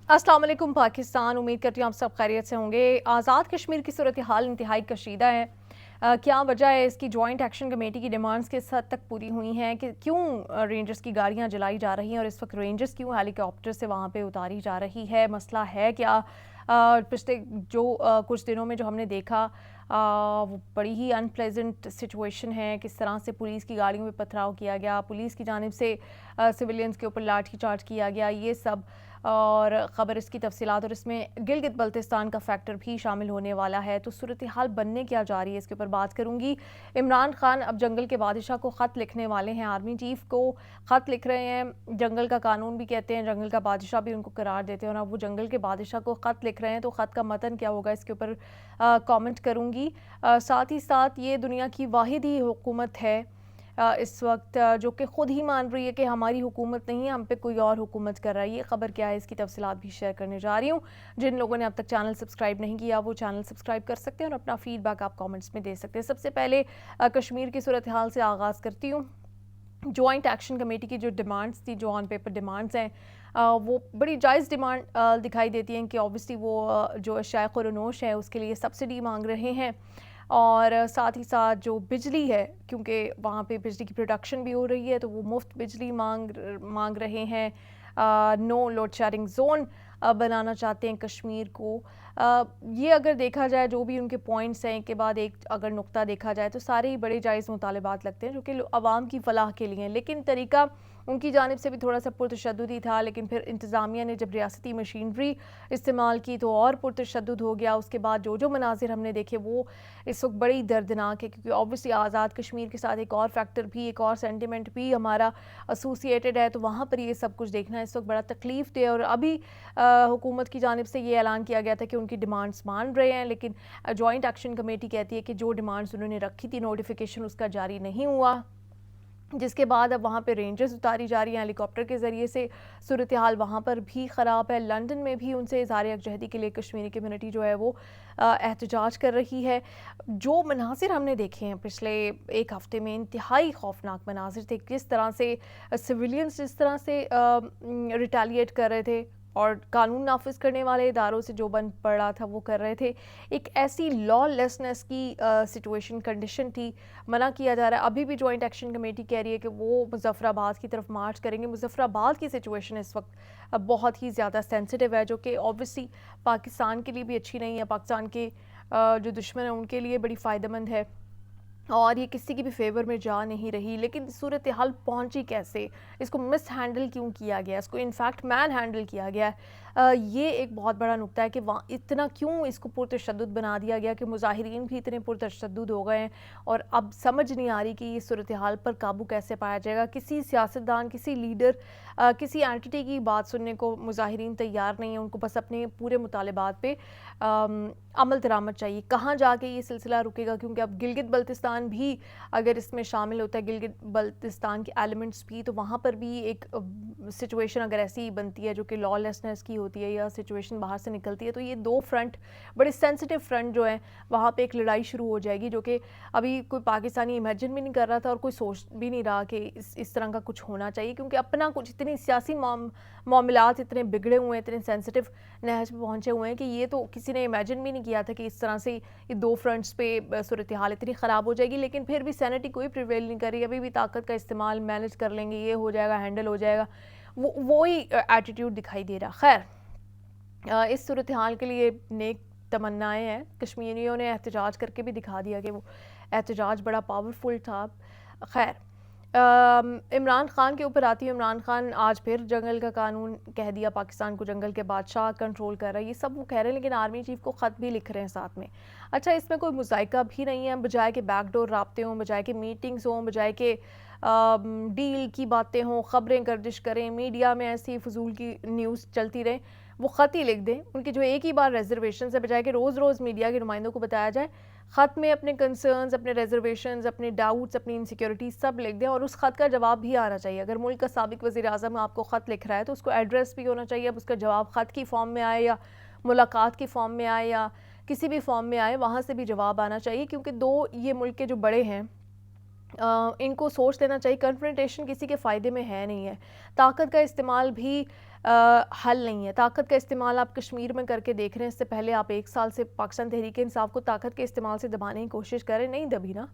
अस्सलाम वालेकुम पाकिस्तान। उम्मीद करती हूँ आप सब खैरियत से होंगे। आज़ाद कश्मीर की सूरत हाल इंतहाई कशीदा है। क्या वजह है इसकी? जॉइंट एक्शन कमेटी की डिमांड्स किस हद तक पूरी हुई हैं कि क्यों रेंजर्स की गाड़ियाँ जलाई जा रही हैं और इस वक्त रेंजर्स क्यों हेलीकॉप्टर से वहाँ पे उतारी जा रही है? मसला है क्या? पिछले जो कुछ दिनों में जो हमने देखा वो बड़ी ही अनप्लेजेंट सिचुएशन है। किस तरह से पुलिस की गाड़ियों में पथराव किया गया, पुलिस की जानिब से सिविलियंस के ऊपर लाठी चार्ज किया गया, ये सब और ख़बर इसकी तफसीलात और इसमें गिलगित बल्तिस्तान का फैक्टर भी शामिल होने वाला है। तो सूरत हाल बनने क्या जा रही है इसके ऊपर बात करूंगी। इमरान खान अब जंगल के बादशाह को ख़त लिखने वाले हैं, आर्मी चीफ को ख़त लिख रहे हैं। जंगल का कानून भी कहते हैं, जंगल का बादशाह भी उनको करार देते हैं और अब वो जंगल के बादशाह को ख़त लिख रहे हैं। तो ख़त का मतन क्या होगा इसके ऊपर कॉमेंट करूँगी। साथ ही साथ ये दुनिया की वाहिद ही हुकूमत है इस वक्त जो कि ख़ुद ही मान रही है कि हमारी हुकूमत नहीं है, हम पे कोई और हुकूमत कर रहा है। ये ख़बर क्या है इसकी तफसीलात भी शेयर करने जा रही हूँ। जिन लोगों ने अब तक चैनल सब्सक्राइब नहीं किया वो चैनल सब्सक्राइब कर सकते हैं और अपना फीडबैक आप कमेंट्स में दे सकते हैं। सबसे पहले कश्मीर की सूरत हाल से आगाज़ करती हूँ। जॉइंट एक्शन कमेटी की जो डिमांड्स थी, जो ऑन पेपर डिमांड्स हैं, वो बड़ी जायज़ डिमांड दिखाई देती हैं कि ऑब्वियसली वो जो अशिया ख़ुरनोश है उसके लिए सब्सिडी मांग रहे हैं और साथ ही साथ जो बिजली है, क्योंकि वहाँ पे बिजली की प्रोडक्शन भी हो रही है तो वो मुफ्त बिजली मांग रहे हैं। नो लोड शेयरिंग जोन बनाना चाहते हैं कश्मीर को। ये अगर देखा जाए जो भी उनके पॉइंट्स हैं के बाद एक अगर नुक्ता देखा जाए तो सारे ही बड़े जायज़ मुतालबात लगते हैं जो कि आवाम की फलाह के लिए हैं। लेकिन तरीका उनकी जानिब से भी थोड़ा सा पुरतशद्दुद ही था, लेकिन फिर इंतज़ामिया ने जब रियासती मशीनरी इस्तेमाल की तो और पुरतशद्दुद हो गया। उसके बाद जो मनाजिर हमने देखे वो इस वक्त बड़ी दर्दनाक है, क्योंकि ऑब्वियसली आज़ाद कश्मीर के साथ एक और फैक्टर भी, एक और सेंटिमेंट भी हमारा एसोसिएटेड है, तो वहाँ पर ये सब कुछ देखना इस वक्त बड़ा तकलीफ दे। और अभी हुकूमत की जानिब से ये ऐलान किया गया था कि उनकी डिमांड्स मान रहे हैं, लेकिन जॉइंट एक्शन कमेटी कहती है कि जो डिमांड्स उन्होंने रखी थी नोटिफिकेशन उसका जारी नहीं हुआ, जिसके बाद अब वहाँ पे रेंजर्स उतारी जा रही हैं हेलीकॉप्टर के ज़रिए से। सूरत हाल वहाँ पर भी ख़राब है। लंदन में भी उनसे इज़हार यकजहती के लिए कश्मीरी कम्यूनिटी जो है वो एहतजाज कर रही है। जो मनाजिर हमने देखे हैं पिछले एक हफ़्ते में, इंतहाई खौफनाक मनाजिर थे। किस तरह से सिविलियंस जिस तरह से रिटेलिएट कर रहे थे और कानून नाफिज करने वाले इदारों से जो बन पड़ा था वो कर रहे थे। एक ऐसी लॉलेसनेस की सिचुएशन कंडीशन थी। मना किया जा रहा है। अभी भी जॉइंट एक्शन कमेटी कह रही है कि वो मुजफ्फराबाद की तरफ मार्च करेंगे। मुजफ्फराबाद की सिचुएशन इस वक्त बहुत ही ज़्यादा सेंसिटिव है, जो कि ऑब्वियसली पाकिस्तान के लिए भी अच्छी नहीं है, पाकिस्तान के जो दुश्मन हैं उनके लिए बड़ी फ़ायदेमंद है और ये किसी की भी फेवर में जा नहीं रही। लेकिन सूरत हाल पहुंची कैसे, इसको मिस हैंडल क्यों किया गया, इसको इनफैक्ट मैन हैंडल किया गया है। ये एक बहुत बड़ा नुक्ता है कि वहाँ इतना क्यों इसको पुरतशद्दुद बना दिया गया कि मुजाहिरीन भी इतने पुरतशद्दुद हो गए हैं और अब समझ नहीं आ रही कि ये सूरत हाल पर काबू कैसे पाया जाएगा। किसी सियासतदान, किसी लीडर, किसी एंटिटी की बात सुनने को मुजाहिरीन तैयार नहीं है। उनको बस अपने पूरे मुतालबात पे अमल दरामद चाहिए। कहाँ जाके ये सिलसिला रुकेगा, क्योंकि अब गिलगित बल्तिस्तान भी अगर इसमें शामिल होता है, गिलगित बल्तिस्तान के एलिमेंट्स भी, तो वहाँ पर भी एक सिचुएशन अगर ऐसी बनती है जो कि लॉलेसनेस की होती है या सिचुएशन बाहर से निकलती है, तो ये दो फ्रंट, बड़े सेंसिटिव फ्रंट जो हैं, वहाँ पे एक लड़ाई शुरू हो जाएगी जो कि अभी कोई पाकिस्तानी इमेजिन भी नहीं कर रहा था और कोई सोच भी नहीं रहा कि इस तरह का कुछ होना चाहिए। क्योंकि अपना कुछ इतनी सियासी मामलात इतने बिगड़े हुए हैं, इतने सेंसिटिव नहज पे पहुँचे हुए हैं कि ये तो किसी ने इमेजिन भी नहीं किया था कि इस तरह से ये दो फ्रंट्स पे सूरत हाल इतनी ख़राब हो जाएगी। लेकिन फिर भी सैनिटी कोई प्रिवेल नहीं कर रही। अभी भी ताकत का इस्तेमाल, मैनेज कर लेंगे, ये हो जाएगा, हैंडल हो जाएगा, वो ही एटीट्यूड दिखाई दे रहा। खैर, इस सूरत हाल के लिए नेक तमन्नाएं हैं। कश्मीरियों ने एहतजाज करके भी दिखा दिया कि वो एहतजाज बड़ा पावरफुल था। खैर, इमरान खान के ऊपर आती है। इमरान खान आज फिर जंगल का कानून कह दिया, पाकिस्तान को जंगल के बादशाह कंट्रोल कर रहा है, ये सब वो कह रहे हैं, लेकिन आर्मी चीफ को ख़त भी लिख रहे हैं साथ में। अच्छा, इसमें कोई मुज़ायका भी नहीं है। बजाय के बैकडोर राब्ते हों, बजाय के मीटिंग्स हों, बजाय के डील की बातें हों, ख़बरें गर्दिश करें, मीडिया में ऐसी फजूल की न्यूज़ चलती रहे, वो ख़त ही लिख दें। उनकी जो एक ही बार रिजर्वेशन है, बजाय के रोज़ रोज़ मीडिया के नुमाइंदों को बताया जाए, ख़त में अपने कंसर्न्स, अपने रिजर्वेशंस, अपने डाउट्स, अपनी इनसिक्योरिटीज सब लिख दें और उस ख़त का जवाब भी आना चाहिए। अगर मुल्क का साबिक वज़ीर आज़म आपको ख़त लिख रहा है तो उसको एड्रेस भी होना चाहिए। अब उसका जवाब ख़त की फॉर्म में आए या मुलाकात की फॉर्म में आए या किसी भी फॉर्म में आए, वहाँ से भी जवाब आना चाहिए। क्योंकि दो ये मुल्क के जो बड़े हैं, इनको सोच लेना चाहिए कन्फ्रंटेशन किसी के फ़ायदे में है नहीं है। ताकत का इस्तेमाल भी حل نہیں ہے. طاقت کا استعمال آپ کشمیر میں کر کے دیکھ رہے ہیں, اس سے پہلے آپ 1 سال سے پاکستان تحریک انصاف کو طاقت کے استعمال سے دبانے کی کوشش کر رہے ہیں, نہیں دبی نا,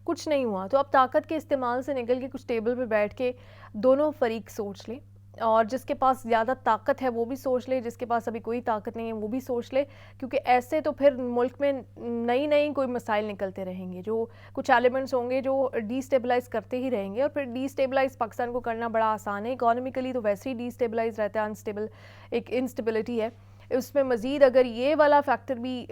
کچھ نہیں ہوا. تو اب طاقت کے استعمال سے نکل کے کچھ ٹیبل پہ بیٹھ کے دونوں فریق سوچ لیں, اور جس کے پاس زیادہ طاقت ہے وہ بھی سوچ لے, جس کے پاس ابھی کوئی طاقت نہیں ہے وہ بھی سوچ لے, کیونکہ ایسے تو پھر ملک میں نئی کوئی مسائل نکلتے رہیں گے, جو کچھ ایلیمنٹس ہوں گے جو ڈی سٹیبلائز کرتے ہی رہیں گے, اور پھر ڈی سٹیبلائز پاکستان کو کرنا بڑا آسان ہے. اکانومیکلی تو ویسے ہی ڈی سٹیبلائز رہتا ہے, انسٹیبل ایک انسٹیبلٹی ہے اس میں. مزید اگر یہ والا فیکٹر بھی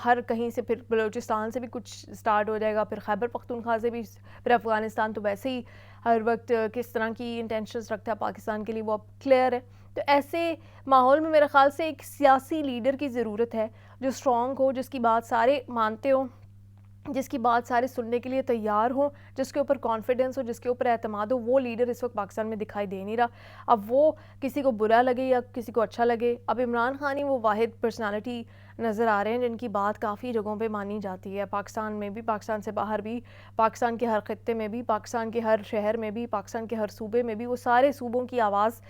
ہر کہیں سے, پھر بلوچستان سے بھی کچھ سٹارٹ ہو جائے گا, پھر خیبر پختونخوا سے بھی, پھر افغانستان تو ویسے ہی ہر وقت کس طرح کی انٹینشنز رکھتا ہے پاکستان کے لیے وہ اب کلیئر ہے. تو ایسے ماحول میں میرے خیال سے ایک سیاسی لیڈر کی ضرورت ہے جو اسٹرانگ ہو, جس کی بات سارے مانتے ہوں, جس کی بات سارے سننے کے لیے تیار ہوں, جس کے اوپر کانفیڈنس ہو, جس کے اوپر اعتماد ہو. وہ لیڈر اس وقت پاکستان میں دکھائی دے نہیں رہا. اب وہ کسی کو برا لگے یا کسی کو اچھا لگے, اب عمران خان ہی وہ واحد پرسنالٹی نظر آ رہے ہیں جن کی بات کافی جگہوں پہ مانی جاتی ہے, پاکستان میں بھی, پاکستان سے باہر بھی, پاکستان کے ہر خطے میں بھی, پاکستان کے ہر شہر میں بھی, پاکستان کے ہر صوبے میں بھی. وہ سارے صوبوں کی آواز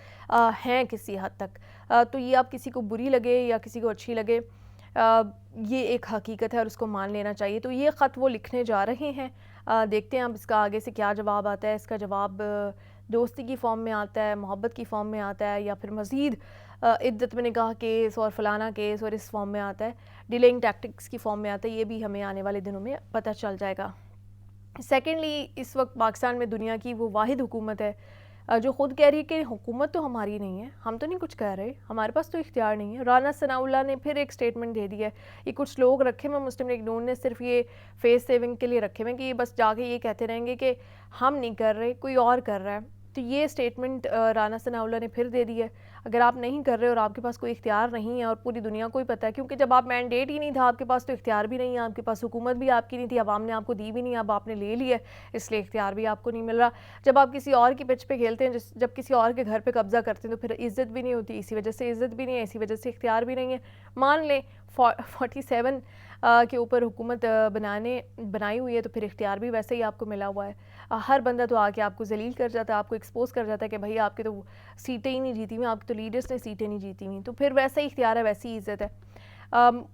ہیں کسی حد تک. تو یہ اب کسی کو بری لگے یا کسی کو اچھی لگے, یہ ایک حقیقت ہے اور اس کو مان لینا چاہیے. تو یہ خط وہ لکھنے جا رہے ہیں, دیکھتے ہیں اب اس کا آگے سے کیا جواب آتا ہے. اس کا جواب دوستی کی فارم میں آتا ہے, محبت کی فارم میں آتا ہے, یا پھر مزید عدت میں نکاح کیس اور فلانا کیس اور اس فارم میں آتا ہے, ڈیلنگ ٹیکٹکس کی فارم میں آتا ہے. یہ بھی ہمیں آنے والے دنوں میں پتہ چل جائے گا. سیکنڈلی, اس وقت پاکستان میں دنیا کی وہ واحد حکومت ہے جو خود کہہ رہی ہے کہ حکومت تو ہماری نہیں ہے, ہم تو نہیں کچھ کہہ رہے, ہمارے پاس تو اختیار نہیں ہے. رانا ثناء اللہ نے پھر ایک سٹیٹمنٹ دے دی ہے. یہ کچھ لوگ رکھے ہوئے مسلم لیگ نون نے صرف یہ فیس سیونگ کے لیے رکھے ہوئے کہ یہ بس جا کے یہ کہتے رہیں گے کہ ہم نہیں کر رہے, کوئی اور کر رہا ہے. تو یہ سٹیٹمنٹ رانا ثناء اللہ نے پھر دے دی ہے. اگر آپ نہیں کر رہے اور آپ کے پاس کوئی اختیار نہیں ہے, اور پوری دنیا کو ہی پتہ ہے, کیونکہ جب آپ مینڈیٹ ہی نہیں تھا آپ کے پاس تو اختیار بھی نہیں ہے, آپ کے پاس حکومت بھی آپ کی نہیں تھی, عوام نے آپ کو دی بھی نہیں, اب آپ نے لے لی ہے, اس لیے اختیار بھی آپ کو نہیں مل رہا. جب آپ کسی اور کی پچ پہ کھیلتے ہیں, جب کسی اور کے گھر پہ قبضہ کرتے ہیں, تو پھر عزت بھی نہیں ہوتی, اسی وجہ سے عزت بھی نہیں ہے, اسی وجہ سے اختیار بھی نہیں ہے. مان لیں 47 کے اوپر حکومت بنائی ہوئی ہے, تو پھر اختیار بھی ویسے ہی آپ کو ملا ہوا ہے. ہر بندہ تو آ کے آپ کو ذلیل کر جاتا ہے, آپ کو ایکسپوز کر جاتا ہے کہ بھائی آپ کے تو سیٹیں ہی نہیں جیتی ہوئی, آپ کے تو لیڈرز نے سیٹیں نہیں جیتی ہوئی. تو پھر ویسا ہی اختیار ہے, ویسی ہی عزت ہے.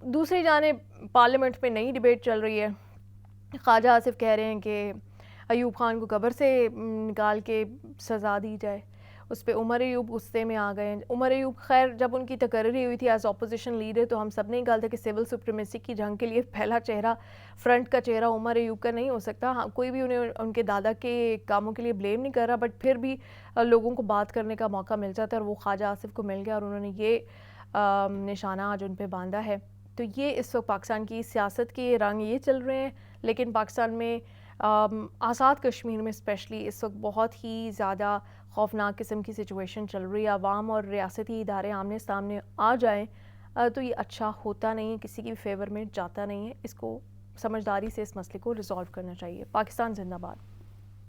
دوسری جانب پارلیمنٹ میں نئی ڈیبیٹ چل رہی ہے. خواجہ آصف کہہ رہے ہیں کہ ایوب خان کو قبر سے نکال کے سزا دی جائے. اس پہ عمر ایوب غصے میں آ گئے. عمر ایوب خیر جب ان کی تقرری ہوئی تھی ایز اپوزیشن لیڈر, تو ہم سب نے کہا تھا کہ سول سپریمیسی کی جنگ کے لیے پہلا چہرہ, فرنٹ کا چہرہ عمر ایوب کا نہیں ہو سکتا. ہاں, کوئی بھی انہیں ان کے دادا کے کاموں کے لیے بلیم نہیں کر رہا, بٹ پھر بھی لوگوں کو بات کرنے کا موقع مل جاتا ہے, اور وہ خواجہ آصف کو مل گیا, اور انہوں نے یہ نشانہ آج ان پہ باندھا ہے. تو یہ اس وقت پاکستان کی سیاست کے رنگ یہ چل رہے ہیں. لیکن پاکستان میں آزاد کشمیر میں اسپیشلی اس وقت بہت ہی زیادہ خوفناک قسم کی سچویشن چل رہی ہے. عوام اور ریاستی ادارے آمنے سامنے آ جائیں تو یہ اچھا ہوتا نہیں ہے, کسی کی فیور میں جاتا نہیں ہے. اس کو سمجھداری سے اس مسئلے کو ریزالو کرنا چاہیے. پاکستان زندہ باد.